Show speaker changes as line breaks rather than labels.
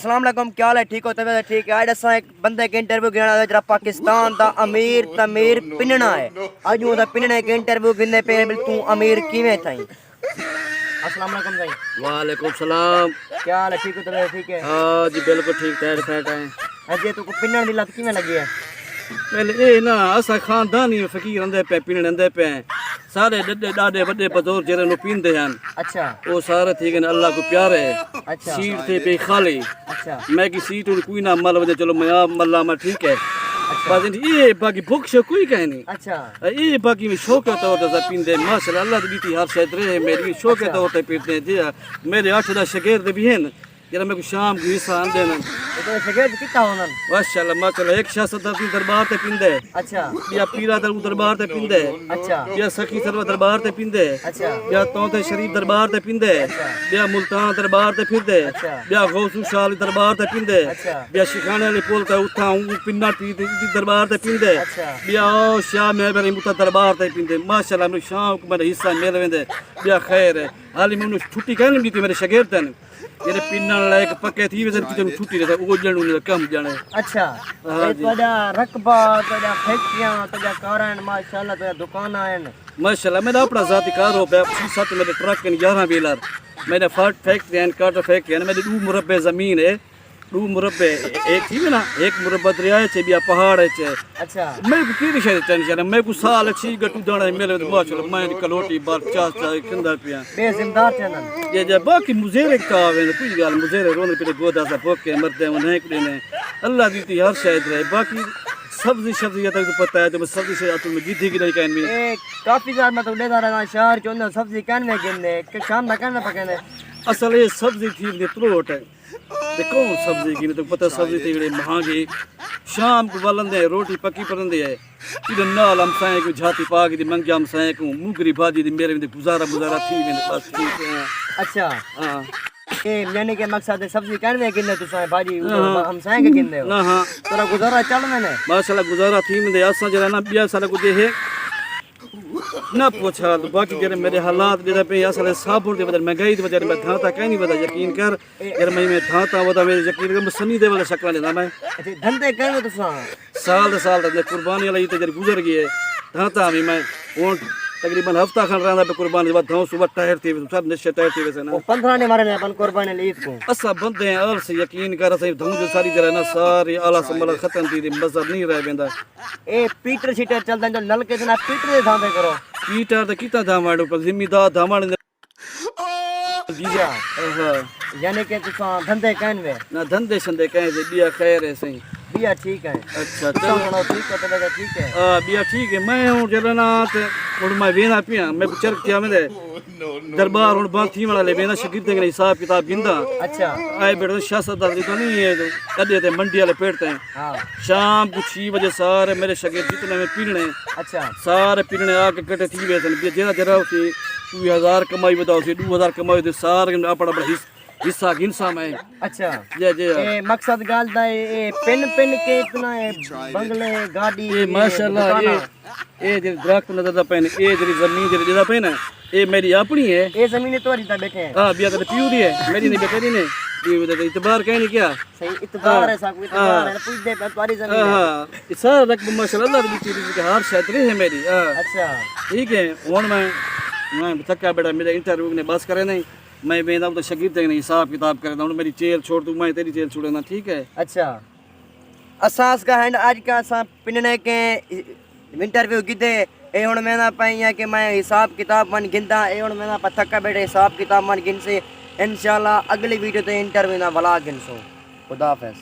السلام علیکم، کیا حال ہے؟ ٹھیک ہو؟ طبیعت ٹھیک ہے؟ آج اساں ایک بندے کے انٹرویو گھنا ہے جڑا پاکستان دا امیر تمیر پننا ہے. اج وہ دا پننے کے انٹرویو گھنے پہ تو امیر کیویں تھیں. السلام علیکم بھائی.
وعلیکم السلام.
کیا حال ہے؟ ٹھیک ہو؟ طبیعت ٹھیک ہے؟
ہاں جی بالکل ٹھیک ٹھاک فیٹ ہے.
اجے تو پنن دی لت کیویں لگی ہے؟
پہلے اے نا اسا خاندانی فقیر رہندے پے پین رہندے پے سارے ڈاڈے بڑے بزرگ جڑے نو پیندے ہیں.
اچھا
وہ سارے تھی کہ اللہ کو پیارے.
اچھا
سیٹ تھے پہ خالی.
اچھا
میں کی سیٹ کوئی نہ مل وجہ چلو میں ملا میں ٹھیک ہے. بس یہ باقی بھوک شو کوئی کہیں نہیں.
اچھا
یہ باقی میں شوق ہے طور سے پیندے ماشاءاللہ اللہ دی بیٹی ہر شاید رہے میری شوق ہے طور سے پیتے ہیں. میرے 8 دا شاگرد بھی ہیں جڑا میں کو شام کو حصہ آندے ہیں.
تو شاگرد کتا ہونن؟
ماشاءاللہ ماشاءاللہ. ایک شاہ صدر دی دربار تے پیندے.
اچھا
یا پیرا در دربار تے پیندے.
اچھا
یا سخی سرور دربار تے پیندے.
اچھا
یا تونتے شریف دربار تے پیندے. یا ملتان دربار تے پھردے. یا غوث شال دربار تے پیندے. یا شیخانے والے پول تے اٹھا ہوں پننا ٹی دربار تے پیندے. یا شاہ میں میرے متا دربار تے پیندے. ماشاءاللہ میں شام کو میرے حصہ مل ویندے. یا خیر ہے حالی میں چھٹی کہنے دی تے میرے شاگرد ہیں جڑے پنن لائق پکے تھی وے تے چھٹی دے او جنوں نے کم جانے.
اچھا اے تہاڈا رقبہ تہاڈا فیکٹریاں تہاڈا کاراں ماشاءاللہ تہاڈا دکاناں ہیں.
ماشاءاللہ میرا اپنا ذاتی کار ہو پیا 7 میرے ٹرک ہیں 11 ویلر. میرے فارٹ فیکٹری ہیں کاٹر فیکٹری ہیں. میری 2 مربع زمین ہے 2 مربع ایک تھی نا 1 مربع دریا ہے بیا پہاڑ ہے.
اچھا
میں کو کی شے ٹینشن ہے. میں کو سال اچھی گٹو دانا میرے ماشاءاللہ میں کلوٹی بار چاس کھندا پیا
بے زمدار چنن
یہ باقی مزیر کا ہے کوئی گل مزیر رون پہ گودا سا پوکے مرتے ہیں نہیں کڑے اللہ دیتی ہر شاید رہے. باقی سبزی شبزی تو پتہ ہے تو سبزی سے تو میں گیدھی کی نہیں کہن میں
کافی زیادہ میں تو لے رہا شہر چوں سبزی کہن میں گنے کہ شام میں کہن پکنے
اصل یہ سبزی تھی نے تروٹ ہے تے کون سبزی کی تو پتہ سبزی تھی مہنگی. شام کو ولندے روٹی پکی پرندے ہے کہ نال ہم سائیں کو جھاتی پاک دی منگ جام سائیں کو موگری بھاجی دی میرے میں گزارا تھی میں بس ٹھیک ہے.
اچھا
ہاں
یعنی کہ مقصد ہے سبزی کہن میں گنے تو سائیں بھاجی ہم سائیں کے گنے ہو.
ہاں
تیرا گزارا چل میں نے
ماشاءاللہ گزارا تھی میں اساں جڑا نا بیا سال کو دے ہے نہ پوچھا. باقی جڑے میرے حالات دے پہ اصل صابر دی وجہ مہنگائی دی وجہ میں دھانتا کہیں نہیں ودا یقین کر اگر میں دھانتا ودا میرے یقین کر سنی دے والا شکل لینا میں
دھندے کرے تو
سال دے قربانی والی تے گزر گئی ہے. دھانتا بھی میں تقریباً ہفتہ کھن رہندا پہ قربانی دے بعد دھاؤ صبح ٹائر تھی سب نشے ٹائر تھی ویسے نا 15
نے مارے اپن قربانی عید کو
اسا بندے ہیں اور سے یقین کر اسا دھوں جو ساری جرا نا ساری اعلی سنبھل ختم تھی مزہ نہیں رہ ویندا.
اے پیٹر شیٹر چلدا جو نل کے جنا پیٹر دے دھاندے کرو
پیٹر تے کیتا دھاواڑو پر ذمہ دار دھاواڑ
جیجا یعنی کہ تساں دھندے کہن وے
نہ دھندے شندے کہیں دے بیا خیر ہے صحیح
بیا ٹھیک ہے.
اچھا
چلو ٹھیک ہے تو ٹھیک ہے.
ہاں بیا ٹھیک ہے. میں ہوں چلنا تے ہن میں وینا پیا میں چرک کیا میں دربار ہن بند تھی والا لے وینا شاگرد کے حساب کتاب گندا.
اچھا
آئے بیٹھو شاہ صدر دی تو نہیں ہے کدے تے منڈی والے پیٹتے ہیں.
ہاں
شام کو 6 بجے سارے میرے شاگرد جتنے میں پینے
اچھا
سارے پینے آ کے کٹے تھی ویسن جرا جرا اسی 2000 کمائی بتاؤ سی 2000 کمائی تے سارے اپنا بڑا حصہ گنسا میں.
اچھا
جی جی
اے مقصد گل دا اے پن کے اتنا بنگلے گاڑی
یہ ماشاءاللہ یہ جو درخت نظر دا پین یہ جڑی زمین جڑی دا پین یہ میری اپنی ہے.
یہ زمین توری تے بیٹھے ہیں.
ہاں بیا تے پیو دی ہے میری نہیں بیٹھے نہیں دی اعتبار کہیں نہیں کیا
صحیح اعتبار ہے سب اعتبار ہے پوچھ دے توری زمین ہے.
ہاں یہ سارا رقم ماشاءاللہ اللہ دی چیز کی ہر شاید رہے ہے میری.
اچھا
ٹھیک ہے. ہن میں تھکا بیٹا میرے انٹرویو نے بس کرے نہیں میں ویندا تو شاگرد نے حساب کتاب کردا ہوں میری چیل چھوڑ دوں میں تیری چیل چھوڑنا ٹھیک ہے.
اچھا اساس کا ہینڈ آج کا اساں پننے کے انٹرویو کیتے اے ہن میں نہ پئی ہے کہ میں حساب کتاب من گندا اے ہن میں نہ تھکا بیٹھے حساب کتاب من گن سے انشاءاللہ اگلی ویڈیو تے انٹرویو نہ بلا گنسو. خدا حافظ.